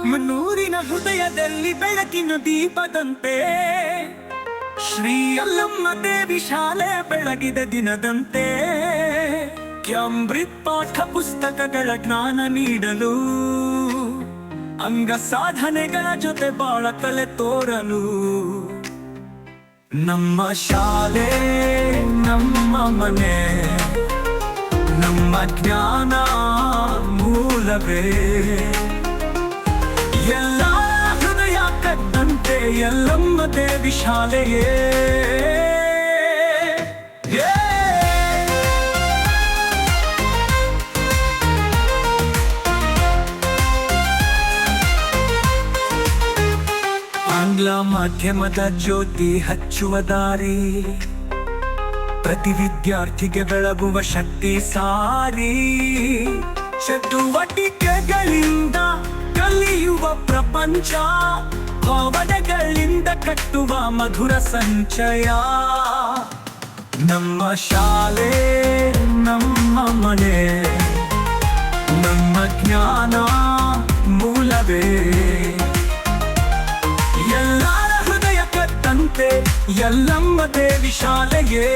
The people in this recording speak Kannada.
ಮನೂರಿನ ಹೃದಯದಲ್ಲಿ ಬೆಳಕಿನ ದೀಪದಂತೆ ಶ್ರೀ ಯಲ್ಲಮ್ಮ ದೇವಿ ಶಾಲೆ ಬೆಳಗಿದ ದಿನದಂತೆ ಅಮೃತ್ ಪಾಠ ಪುಸ್ತಕಗಳ ಜ್ಞಾನ ನೀಡಲು ಅಂಗ ಸಾಧನೆಗಳ ಜೊತೆ ಬಾಳ ಕಲೆ ತೋರಲು ನಮ್ಮ ಶಾಲೆ ನಮ್ಮ ಮನೆ ನಮ್ಮ ಜ್ಞಾನ ಮೂಲವೇ ಎಲ್ಲ ಹೃದಯ ಕದ್ದಂತೆ ಯಲ್ಲಮ್ಮ ದೇವಿ ಶಾಲೆಯೇ ಆಂಗ್ಲ ಮಾಧ್ಯಮದ ಜ್ಯೋತಿ ಹಚ್ಚುವ ದಾರಿ ಪ್ರತಿ ವಿದ್ಯಾರ್ಥಿಗೆ ಬೆಳಗುವ ಶಕ್ತಿ ಸಾರಿ ಚಟುವಟಿಕೆಗಳಿಂದ ಕಲಿಯುವ ಪ್ರಪಂಚ ಭಾವನೆಗಳಿಂದ ಕಟ್ಟುವ ಮಧುರ ಸಂಚಯ ನಮ್ಮ ಶಾಲೆ ನಮ್ಮ ಮನೆ ನಮ್ಮ ಜ್ಞಾನ ಮೂಲವೇ ಎಲ್ಲರ ಹೃದಯ ಕತ್ತಂತೆ ಯಲ್ಲಮ್ಮ ದೇವಿ ಶಾಲೆಯೇ